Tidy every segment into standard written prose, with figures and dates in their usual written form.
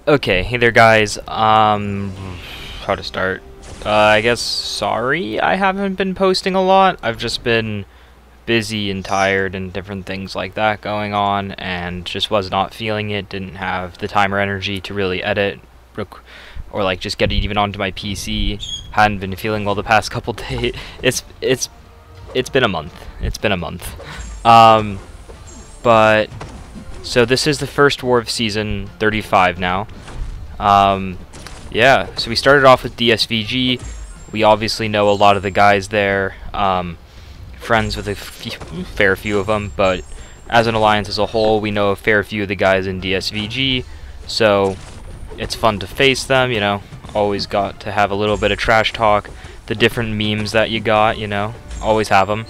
Okay, hey there guys, how to start? I guess sorry I haven't been posting a lot. I've just been busy and tired and different things like that going on, and just was not feeling it, didn't have the time or energy to really edit, or like just get it even onto my PC. Hadn't been feeling well the past couple days. It's been a month. It's been a month. But so this is the first war of season 35 now. Yeah, so we started off with DSVG. We obviously know a lot of the guys there, friends with a fair few of them, but as an alliance as a whole, we know a fair few of the guys in DSVG, so it's fun to face them, you know. Always got to have a little bit of trash talk, the different memes that you got, you know, always have them.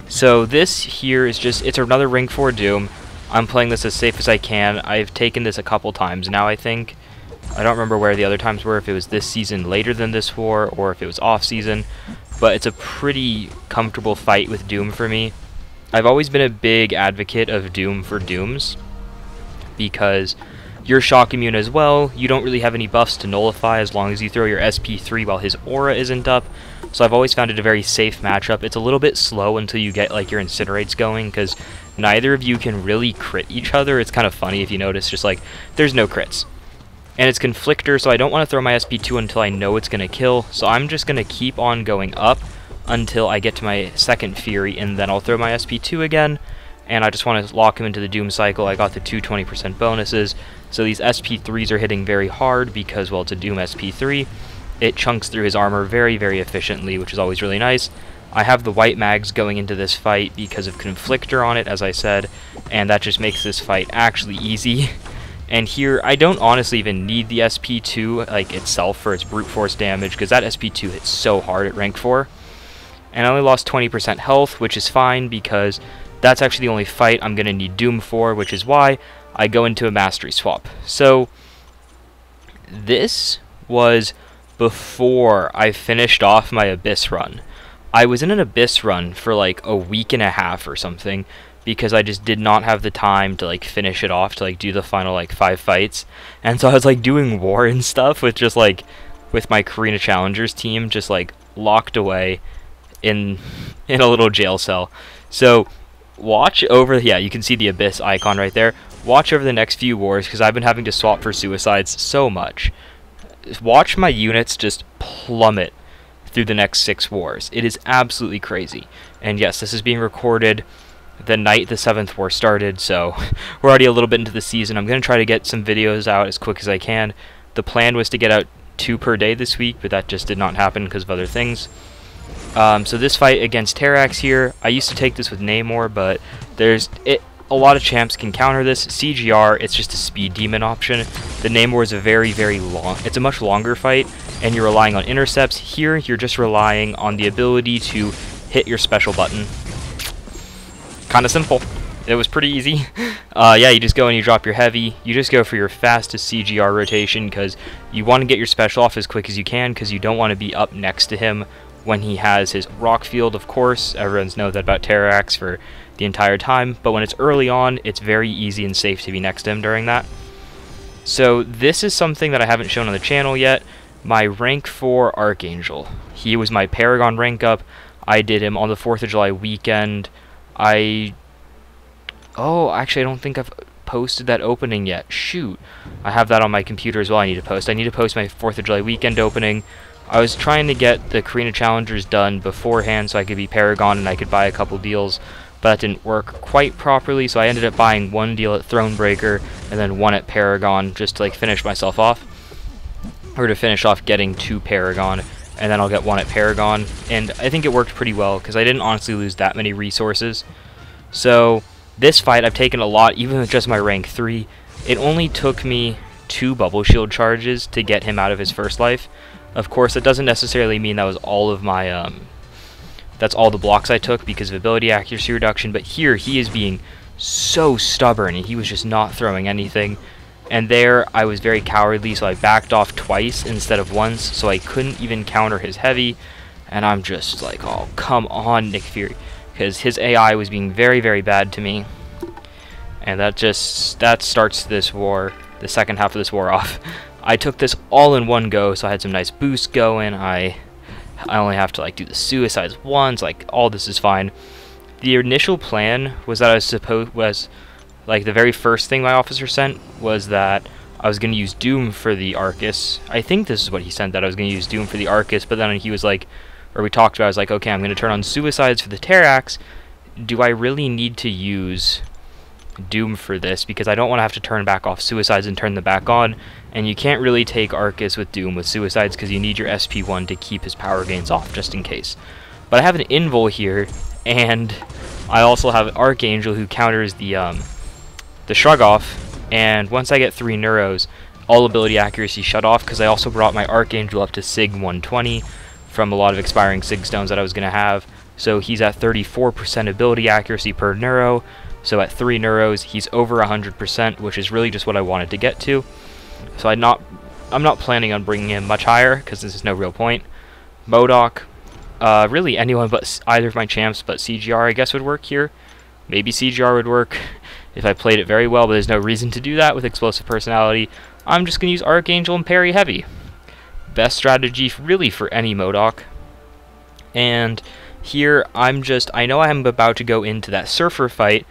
So this here is just, it's another Rank 4 Doom. I'm playing this as safe as I can. I've taken this a couple times now, I think. I don't remember where the other times were, if it was this season later than this war, or if it was off-season. But it's a pretty comfortable fight with Doom for me. I've always been a big advocate of Doom for Dooms, because you're shock immune as well. You don't really have any buffs to nullify as long as you throw your SP3 while his aura isn't up. So I've always found it a very safe matchup. It's a little bit slow until you get like your incinerates going, because neither of you can really crit each other. It's kind of funny if you notice, just like there's no crits. And it's conflictor, so I don't want to throw my SP2 until I know it's going to kill. So I'm just going to keep on going up until I get to my second Fury, and then I'll throw my SP2 again. And I just want to lock him into the Doom cycle. I got the 220% bonuses, so these SP3s are hitting very hard because, well, it's a Doom SP3. It chunks through his armor very, very efficiently, which is always really nice. I have the white mags going into this fight because of Conflictor on it, as I said, and that just makes this fight actually easy. And here, I don't honestly even need the SP2 like itself for its brute force damage, because that SP2 hits so hard at rank 4. And I only lost 20% health, which is fine, because that's actually the only fight I'm going to need Doom for, which is why I go into a mastery swap. So this was before I finished off my Abyss run. I was in an Abyss run for like a week and a half or something, because I just did not have the time to like finish it off, to like do the final like 5 fights. And so I was like doing war and stuff with just like with my Karina Challengers team just like locked away in a little jail cell. So watch over, yeah, you can see the Abyss icon right there. Watch over the next few wars, because I've been having to swap for suicides so much. Watch my units just plummet through the next 6 wars. It is absolutely crazy. And yes, this is being recorded the night the 7th war started, so we're already a little bit into the season. I'm going to try to get some videos out as quick as I can. The plan was to get out 2 per day this week, but that just did not happen because of other things. So this fight against Terrax here, I used to take this with Namor, but a lot of champs can counter this. CGR, it's just a speed demon option. The Namor is a very, very long, it's a much longer fight, and you're relying on intercepts. Here, you're just relying on the ability to hit your special button. Kind of simple. It was pretty easy. Yeah, you just go and you drop your heavy. You just go for your fastest CGR rotation, because you want to get your special off as quick as you can, because you don't want to be up next to him when he has his rock field, of course. Everyone's known that about Terrax for the entire time, but when it's early on, it's very easy and safe to be next to him during that. So this is something that I haven't shown on the channel yet. My rank 4 Archangel. He was my Paragon rank up. I did him on the 4th of July weekend. Actually, I don't think I've posted that opening yet. Shoot. I have that on my computer as well. I need to post my 4th of July weekend opening. I was trying to get the Karina Challengers done beforehand so I could be Paragon and I could buy a couple deals, but that didn't work quite properly, so I ended up buying 1 deal at Thronebreaker and then 1 at Paragon, just to like finish myself off, or to finish off getting 2 Paragon, and then I'll get 1 at Paragon. And I think it worked pretty well, because I didn't honestly lose that many resources. So this fight I've taken a lot, even with just my rank 3. It only took me 2 bubble shield charges to get him out of his first life. Of course, that doesn't necessarily mean that was all of my, that's all the blocks I took because of ability accuracy reduction, but here he is being so stubborn, and he was just not throwing anything. And there, I was very cowardly, so I backed off twice instead of once, so I couldn't even counter his heavy. And I'm just like, oh, come on, Nick Fury, because his AI was being very, very bad to me. And that starts this war. the second half of this wore off. I took this all in one go, so I had some nice boosts going. I only have to like do the suicides once, like all this is fine. The initial plan was that like the very first thing my officer sent was that I was going to use Doom for the Arcus. I think this is what he sent, that I was going to use Doom for the Arcus, but then he was like, or we talked about, I was like, okay, I'm going to turn on suicides for the Terrax. Do I really need to use Doom for this? Because I don't want to have to turn back off suicides and turn them back on, and you can't really take Arcus with Doom with suicides because you need your SP1 to keep his power gains off just in case. But I have an Invul here, and I also have an Archangel who counters the Shrug Off, and once I get 3 Neuros, all ability accuracy shut off, because I also brought my Archangel up to Sig 120 from a lot of expiring Sig Stones that I was going to have. So he's at 34% ability accuracy per Neuro, so at 3 Neuros, he's over 100%, which is really just what I wanted to get to. So I'm not planning on bringing him much higher, because this is no real point. MODOK, really anyone but either of my champs, but CGR I guess would work here. Maybe CGR would work if I played it very well, but there's no reason to do that with Explosive Personality. I'm just going to use Archangel and parry heavy. Best strategy really for any MODOK. And here I know I'm about to go into that Surfer fight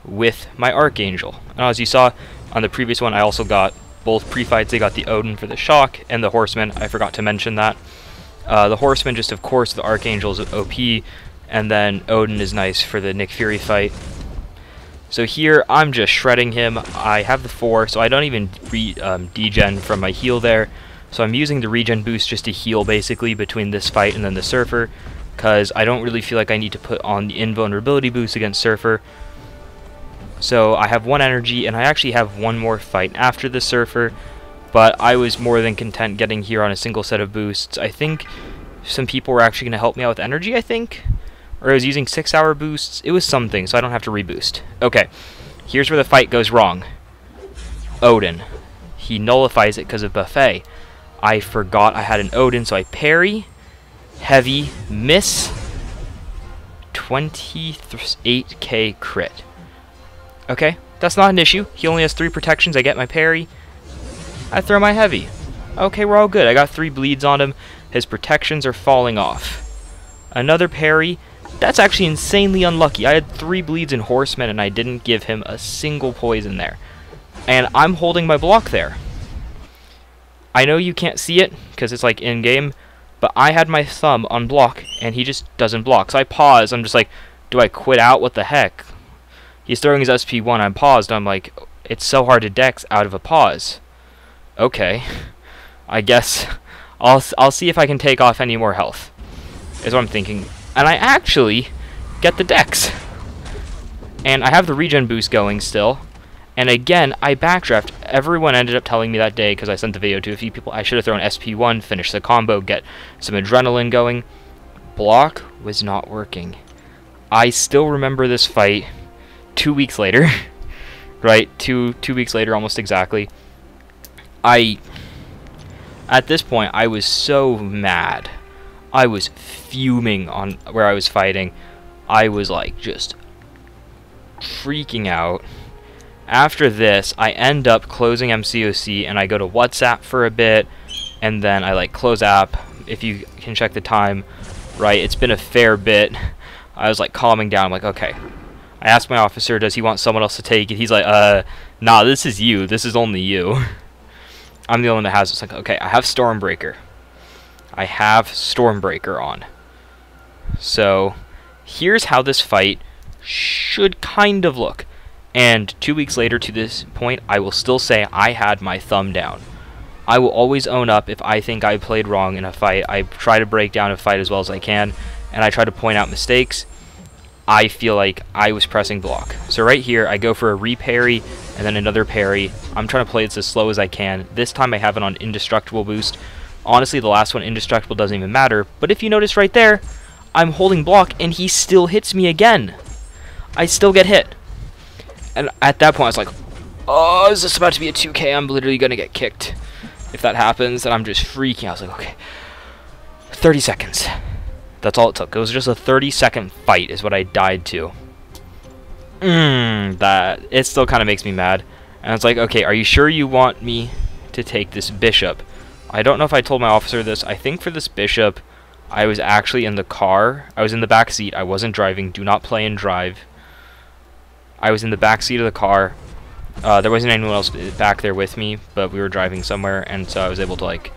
with my Archangel. And as you saw on the previous one, I also got both pre-fights. I got the Odin for the Shock and the Horseman. I forgot to mention that. The Horseman, just of course, the Archangel's OP, and then Odin is nice for the Nick Fury fight. So here, I'm just shredding him. I have the 4, so I don't even degen from my heal there. So I'm using the regen boost just to heal, basically, between this fight and then the Surfer, because I don't really feel like I need to put on the invulnerability boost against Surfer. So I have 1 energy, and I actually have 1 more fight after the Surfer, but I was more than content getting here on a single set of boosts. I think some people were actually going to help me out with energy, I think? Or I was using 6-hour boosts. It was something, so I don't have to reboost. Okay, here's where the fight goes wrong. Odin. He nullifies it because of Buffet. I forgot I had an Odin, so I parry, heavy, miss, 28k crit. Okay, that's not an issue. He only has 3 protections. I get my parry. I throw my heavy. Okay, we're all good. I got 3 bleeds on him. His protections are falling off. Another parry. That's actually insanely unlucky. I had 3 bleeds in Horseman, and I didn't give him a single poison there. And I'm holding my block there. I know you can't see it, because it's like in-game, but I had my thumb on block, and he just doesn't block. So I pause. I'm just like, do I quit out? What the heck? He's throwing his SP1. I'm paused. I'm like, it's so hard to dex out of a pause. Okay. I guess I'll see if I can take off any more health, is what I'm thinking. And I actually get the dex. And I have the regen boost going still. And again, I backdraft. Everyone ended up telling me that day, because I sent the video to a few people, I should have thrown SP1, finish the combo, get some adrenaline going. Block was not working. I still remember this fight 2 weeks later. Right? Two weeks later, almost exactly. At this point, I was so mad. I was fuming on where I was fighting. I was like just freaking out. After this, I end up closing MCOC and I go to WhatsApp for a bit, and then I like close app. If you can check the time, right? It's been a fair bit. I was like calming down. I'm like, okay. I asked my officer, does he want someone else to take it? He's like, nah, this is you. This is only you. I'm the only one that has it. It's like, okay, I have Stormbreaker. I have Stormbreaker on. So, here's how this fight should kind of look. And 2 weeks later to this point, I will still say I had my thumb down. I will always own up if I think I played wrong in a fight. I try to break down a fight as well as I can, and I try to point out mistakes. I feel like I was pressing block. So right here, I go for a re-parry, and then another parry. I'm trying to play this as slow as I can. This time I have it on Indestructible boost. Honestly, the last one, Indestructible, doesn't even matter. But if you notice right there, I'm holding block, and he still hits me again. I still get hit. And at that point, I was like, oh, is this about to be a 2K? I'm literally going to get kicked if that happens. And I'm just freaking out. I was like, okay, 30 seconds. That's all it took. It was just a 30-second fight is what I died to. That, it still kind of makes me mad. And I was like, okay, are you sure you want me to take this bishop? I don't know if I told my officer this. I think for this bishop, I was actually in the car. I was in the back seat. I wasn't driving. Do not play and drive. I was in the back seat of the car. There wasn't anyone else back there with me, but we were driving somewhere, and so I was able to, like,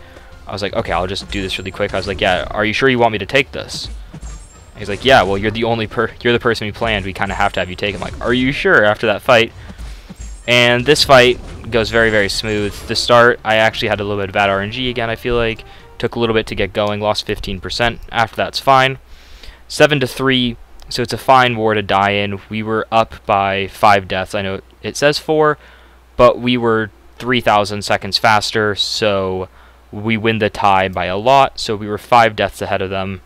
I was like, okay, I'll just do this really quick. I was like, yeah, are you sure you want me to take this? He's like, yeah, well, you're the person we planned. We kind of have to have you take. I'm like, are you sure? After that fight. And this fight goes very, very smooth. The start, I actually had a little bit of bad RNG again, I feel like. Took a little bit to get going, lost 15%. After that's fine. 7-3, so it's a fine war to die in. We were up by 5 deaths. I know it says 4, but we were 3,000 seconds faster, so we win the tie by a lot. So we were 5 deaths ahead of them.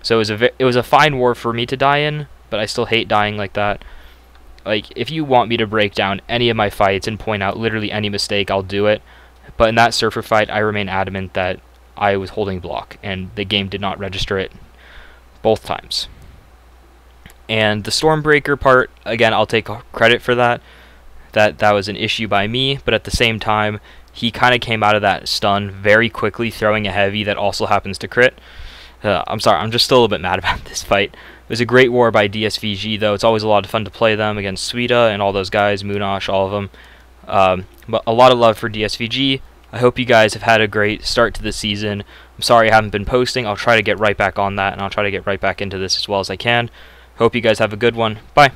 So it was a fine war for me to die in, but I still hate dying like that. Like, if you want me to break down any of my fights and point out literally any mistake, I'll do it. But in that Surfer fight, I remain adamant that I was holding block, and the game did not register it both times. And the Stormbreaker part, again, I'll take credit for that. That was an issue by me, but at the same time, he kind of came out of that stun very quickly, throwing a heavy that also happens to crit. I'm sorry, I'm just still a little bit mad about this fight. It was a great war by DSVG, though. It's always a lot of fun to play them against Suida and all those guys, Moonosh, all of them. But a lot of love for DSVG. I hope you guys have had a great start to the season. I'm sorry I haven't been posting. I'll try to get right back on that, and I'll try to get right back into this as well as I can. Hope you guys have a good one. Bye.